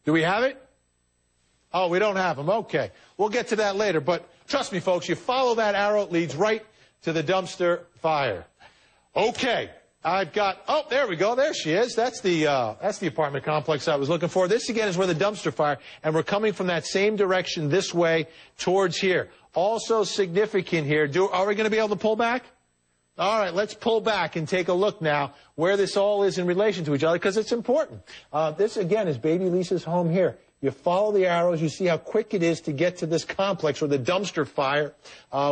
Do we have it? Oh, we don't have them. Okay. We'll get to that later. But trust me, folks, you follow that arrow, it leads right to the dumpster fire. Okay. I've got, oh, there we go. There she is. That's the apartment complex I was looking for. This, again, is where the dumpster fire, and we're coming from that same direction this way towards here. Also significant here. Are we going to be able to pull back? All right, let's pull back and take a look now where this all is in relation to each other, because it's important. This, again, is baby Lisa's home here. You follow the arrows, you see how quick it is to get to this complex, or the dumpster fire,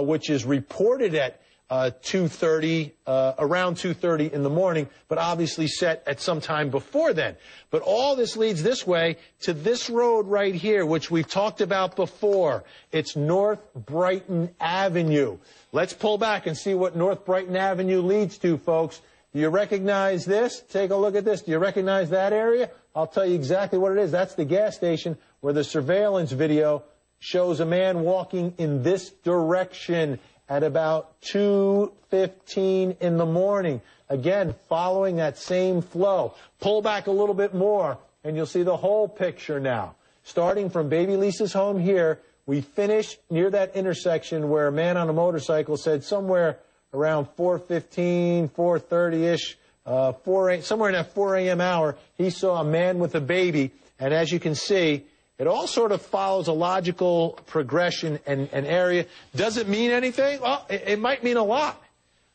which is reported at around 2:30 in the morning, but obviously set at some time before then. But all this leads this way to this road right here, which we've talked about before. It's North Brighton Avenue. Let's pull back and see what North Brighton Avenue leads to, folks. Do you recognize this? Take a look at this. Do you recognize that area? I'll tell you exactly what it is. That's the gas station where the surveillance video shows a man walking in this direction at about 2:15 in the morning. Again, following that same flow. Pull back a little bit more, and you'll see the whole picture now. Starting from baby Lisa's home here, we finish near that intersection where a man on a motorcycle said somewhere around 4:15, 4:30-ish, somewhere in that 4 a.m. hour, he saw a man with a baby, and as you can see, it all sort of follows a logical progression and area. Does it mean anything? Well, it might mean a lot.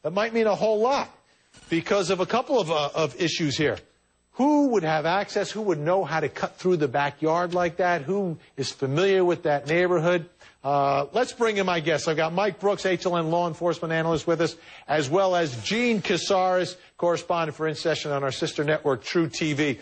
It might mean a whole lot because of a couple of issues here. Who would have access? Who would know how to cut through the backyard like that? Who is familiar with that neighborhood? Let's bring in my guests. I've got Mike Brooks, HLN law enforcement analyst with us, as well as Gene Casares, correspondent for In Session on our sister network, True TV.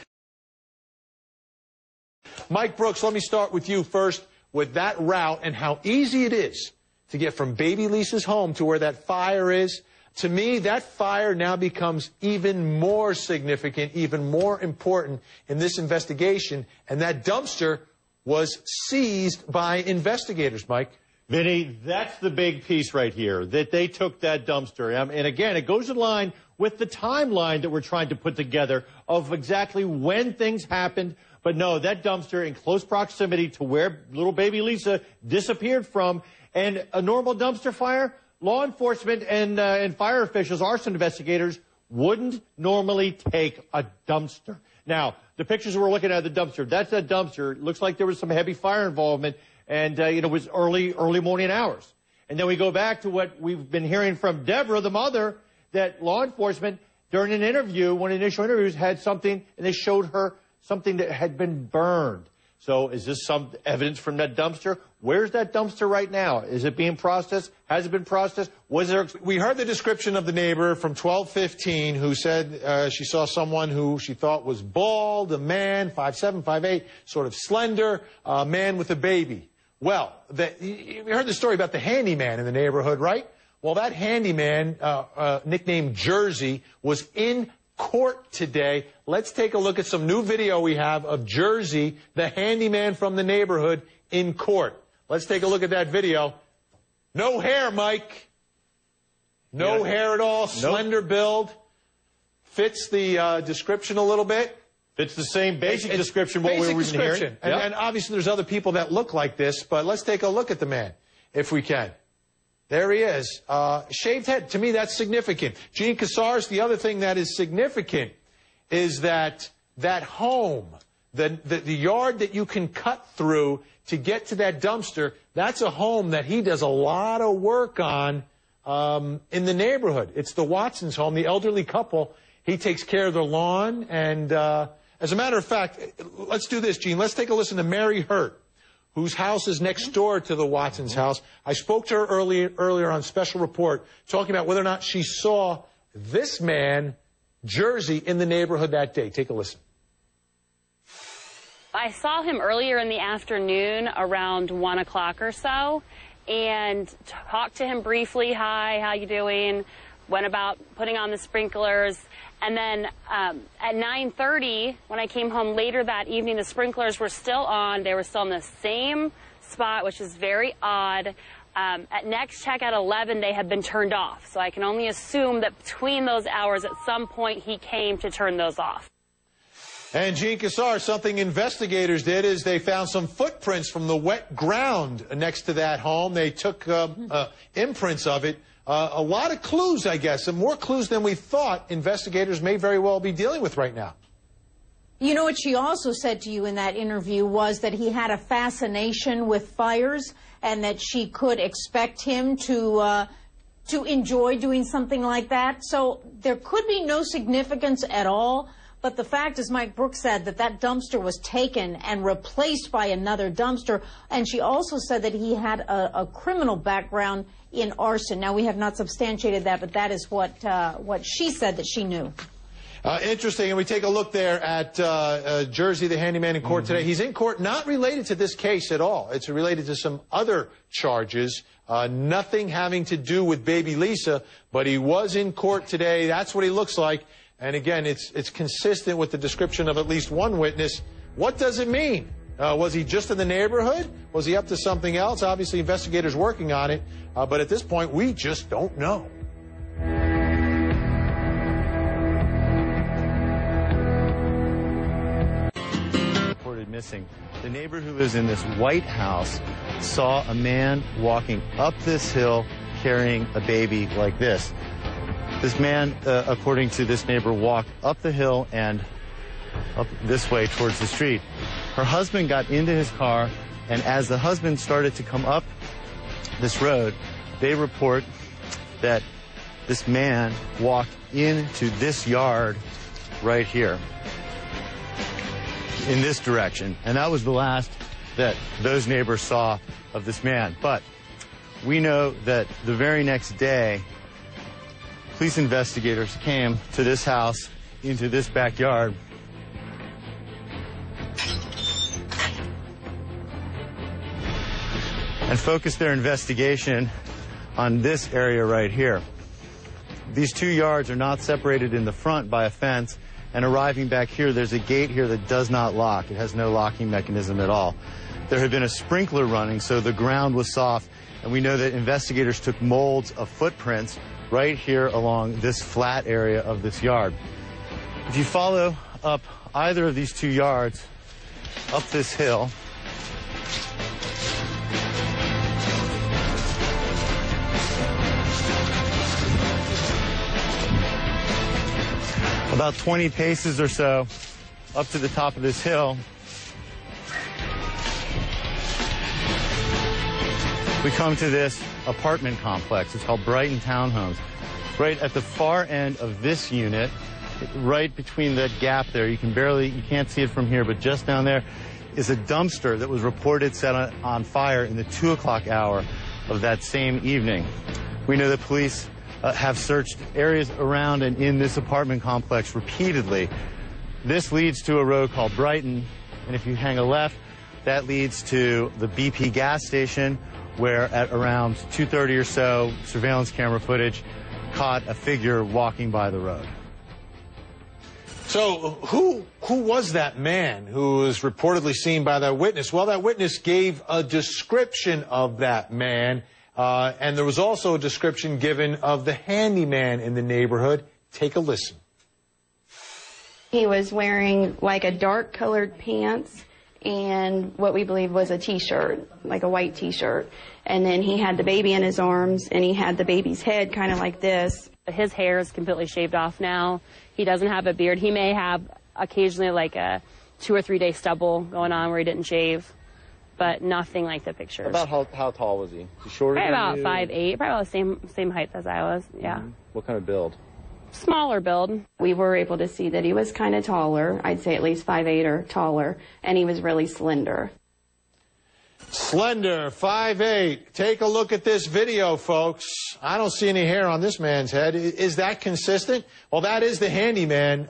Mike Brooks, let me start with you first with that route and how easy it is to get from baby Lisa's home to where that fire is. To me, that fire now becomes even more significant, even more important in this investigation, and that dumpster was seized by investigators, Mike. Vinny, that's the big piece right here, that they took that dumpster. And again, it goes in line with the timeline that we're trying to put together of exactly when things happened. But no, that dumpster in close proximity to where little baby Lisa disappeared from, and a normal dumpster fire, law enforcement and fire officials, arson investigators, wouldn't normally take a dumpster. Now, the pictures we're looking at the dumpster, that's that dumpster. It looks like there was some heavy fire involvement, and it was early morning hours. And then we go back to what we've been hearing from Deborah, the mother, that law enforcement, during an interview, one of the initial interviews, had something, and they showed her something that had been burned. So is this some evidence from that dumpster? Where's that dumpster right now? Is it being processed? Has it been processed? Was there? We heard the description of the neighbor from 12:15 who said she saw someone who she thought was bald, a man, 5'7", 5'8", sort of slender, a man with a baby. Well, you heard the story about the handyman in the neighborhood, right? Well, that handyman, nicknamed Jersey, was in court today. Let's take a look at some new video we have of Jersey, the handyman from the neighborhood, in court. Let's take a look at that video. No hair, Mike. No hair at all. Slender build. Fits the description a little bit. It's the same basic description what we were hearing. And obviously there's other people that look like this, but let's take a look at the man, if we can. There he is. Shaved head. To me, that's significant. Gene Casares, the other thing that is significant is that home, the yard that you can cut through to get to that dumpster, that's a home that he does a lot of work on in the neighborhood. It's the Watsons' home, the elderly couple. He takes care of their lawn. And as a matter of fact, let's do this, Gene. Let's take a listen to Mary Hurt, whose house is next door to the Watsons' house. I spoke to her earlier on Special Report, talking about whether or not she saw this man, Jersey, in the neighborhood that day. Take a listen. I saw him earlier in the afternoon around 1 o'clock or so and talked to him briefly. Hi, how you doing? Went about putting on the sprinklers. And then at 9:30, when I came home later that evening, the sprinklers were still on. They were still in the same spot, which is very odd. At next check at 11, they had been turned off. So I can only assume that between those hours, at some point, he came to turn those off. And Gene Cassar, something investigators did is they found some footprints from the wet ground next to that home. They took imprints of it. A lot of clues, I guess, and more clues than we thought investigators may very well be dealing with right now. You know what she also said to you in that interview was that he had a fascination with fires and that she could expect him to enjoy doing something like that. So there could be no significance at all. But the fact, as Mike Brooks said, that that dumpster was taken and replaced by another dumpster. And she also said that he had a criminal background in arson. Now, we have not substantiated that, but that is what she said that she knew. Interesting, and we take a look there at Jersey, the handyman in court today. He's in court not related to this case at all. It's related to some other charges, nothing having to do with baby Lisa, but he was in court today. That's what he looks like. And again, it's consistent with the description of at least one witness. What does it mean? Was he just in the neighborhood? Was he up to something else? Obviously, investigators working on it, but at this point, we just don't know. Missing. The neighbor who lives in this white house saw a man walking up this hill carrying a baby like this. This man, according to this neighbor, walked up the hill and up this way towards the street. Her husband got into his car, and as the husband started to come up this road, they report that this man walked into this yard right here, in this direction, and that was the last that those neighbors saw of this man. But we know that the very next day, police investigators came to this house, into this backyard, and focused their investigation on this area right here. These two yards are not separated in the front by a fence. And arriving back here, there's a gate here that does not lock. It has no locking mechanism at all. There had been a sprinkler running, so the ground was soft, and we know that investigators took molds of footprints right here along this flat area of this yard. If you follow up either of these two yards, up this hill, about 20 paces or so up to the top of this hill, we come to this apartment complex. It's called Brighton Townhomes. Right at the far end of this unit, right between that gap there, you can't see it from here, but just down there is a dumpster that was reported set on fire in the 2 o'clock hour of that same evening. We know that police have searched areas around and in this apartment complex repeatedly. This leads to a road called Brighton, and if you hang a left, that leads to the BP gas station, where at around 2:30 or so, surveillance camera footage caught a figure walking by the road. So who was that man who was reportedly seen by that witness? Well, that witness gave a description of that man. And there was also a description given of the handyman in the neighborhood. Take a listen. He was wearing like a dark colored pants and what we believe was a t-shirt, like a white t-shirt. And then he had the baby in his arms and he had the baby's head kind of like this. His hair is completely shaved off now. He doesn't have a beard. He may have occasionally like a 2 or 3 day stubble going on where he didn't shave. But nothing like the pictures. About how tall was he? Shorter than about you? 5'8", probably the same height as I was, yeah. Mm-hmm. What kind of build? Smaller build. We were able to see that he was kind of taller. I'd say at least 5'8" or taller, and he was really slender. Slender, 5'8". Take a look at this video, folks. I don't see any hair on this man's head. Is that consistent? Well, that is the handyman.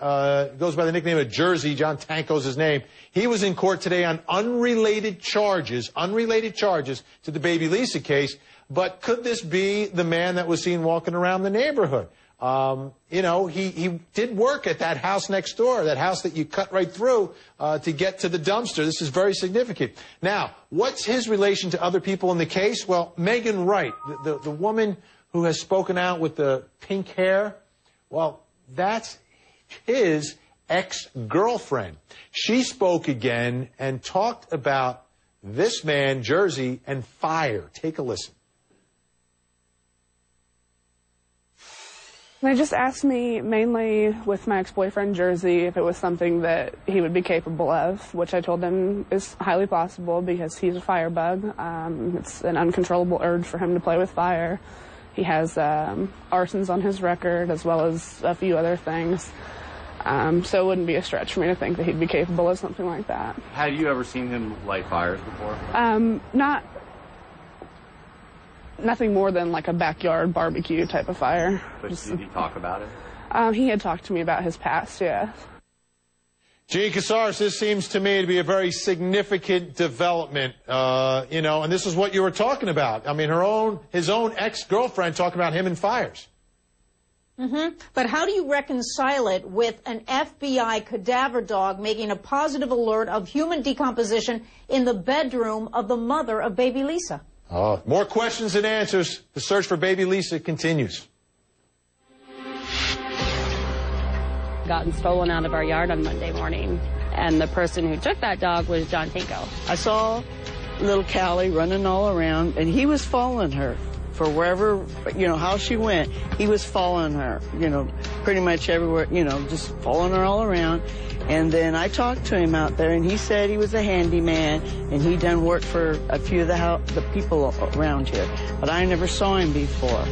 Goes by the nickname of Jersey. John Tanko's his name. He was in court today on unrelated charges to the baby Lisa case. But could this be the man that was seen walking around the neighborhood? You know, he did work at that house next door, that house that you cut right through to get to the dumpster. This is very significant. Now, what's his relation to other people in the case? Well, Megan Wright, the woman who has spoken out with the pink hair, well, that's his ex-girlfriend. She spoke again and talked about this man, Jersey, and fire. Take a listen. They just asked me, mainly with my ex-boyfriend Jersey, if it was something that he would be capable of, which I told him is highly possible because he's a firebug. It's an uncontrollable urge for him to play with fire. He has arsons on his record as well as a few other things. So it wouldn't be a stretch for me to think that he'd be capable of something like that. Had you ever seen him light fires before? Nothing more than like a backyard barbecue type of fire. But did he talk about it? He had talked to me about his past, yeah. Gene Casares, this seems to me to be a very significant development, you know, and this is what you were talking about. I mean, his own ex-girlfriend talking about him and fires. Mm-hmm. But how do you reconcile it with an FBI cadaver dog making a positive alert of human decomposition in the bedroom of the mother of baby Lisa? Oh, more questions than answers. The search for baby Lisa continues. Gotten stolen out of our yard on Monday morning, and the person who took that dog was John Tanko. I saw little Callie running all around, and he was following her for wherever, you know, how she went. He was following her, you know, pretty much everywhere, you know, just following her all around. And then I talked to him out there, and he said he was a handyman, and he done work for a few of the people around here. But I never saw him before.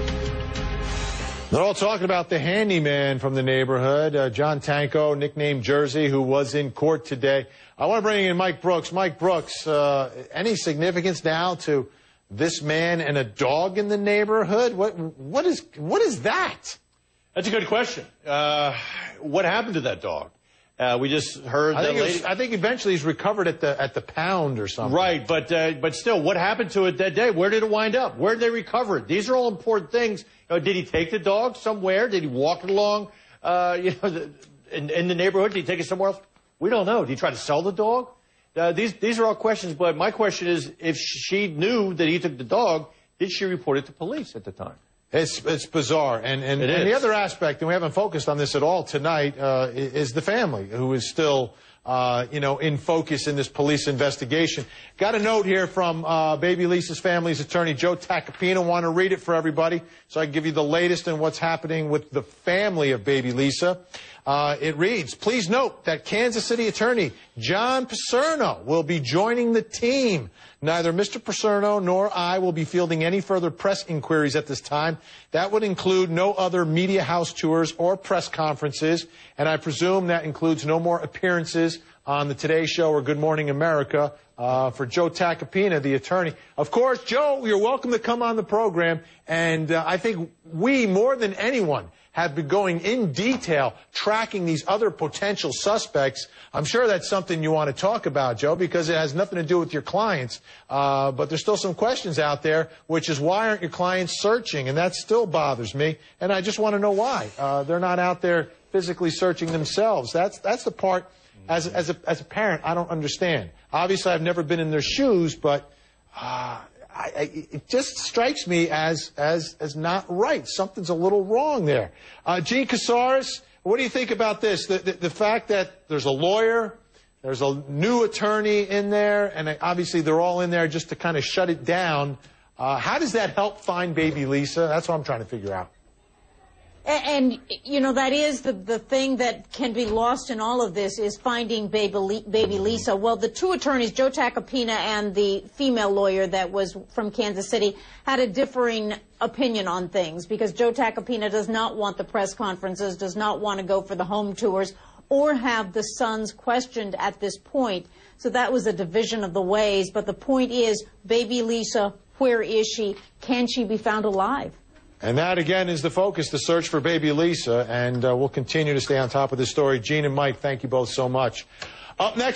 They're all talking about the handyman from the neighborhood, John Tanko, nicknamed Jersey, who was in court today. I want to bring in Mike Brooks. Mike Brooks, any significance now to this man and a dog in the neighborhood? What is that? That's a good question. What happened to that dog? We just heard that lady. I think eventually he's recovered at the pound or something. Right, but still, what happened to it that day? Where did it wind up? Where did they recover it? These are all important things. Did he take the dog somewhere? Did he walk it along, in the neighborhood? Did he take it somewhere else? We don't know. Did he try to sell the dog? These are all questions, but my question is, if she knew that he took the dog, did she report it to police at the time? It's bizarre. And the other aspect, and we haven't focused on this at all tonight, is the family, who is still, in focus in this police investigation. Got a note here from baby Lisa's family's attorney, Joe Tacopina. Want to read it for everybody so I can give you the latest in what's happening with the family of baby Lisa. It reads, please note that Kansas City attorney John Paserno will be joining the team. Neither Mr. Paserno nor I will be fielding any further press inquiries at this time. That would include no other media house tours or press conferences, and I presume that includes no more appearances on the Today Show or Good Morning America for Joe Tacopina, the attorney. Of course, Joe, you're welcome to come on the program, and I think we, more than anyone, have been going in detail tracking these other potential suspects. I'm sure that's something you want to talk about, Joe, because it has nothing to do with your clients. But there's still some questions out there, which is why aren't your clients searching? And that still bothers me. And I just want to know why. They're not out there physically searching themselves. That's the part, as a parent, I don't understand. Obviously, I've never been in their shoes, but it just strikes me as not right. Something's a little wrong there. Gene Casares, what do you think about this? The fact that there's a lawyer, there's a new attorney in there, and obviously they're all in there just to kind of shut it down. How does that help find baby Lisa? That's what I'm trying to figure out. And, that is the thing that can be lost in all of this is finding baby Lisa. Well, the two attorneys, Joe Tacopina and the female lawyer that was from Kansas City, had a differing opinion on things because Joe Tacopina does not want the press conferences, does not want to go for the home tours, or have the sons questioned at this point. So that was a division of the ways. But the point is, baby Lisa, where is she? Can she be found alive? And that, again, is the focus, the search for baby Lisa. And we'll continue to stay on top of this story. Gene and Mike, thank you both so much. Up next.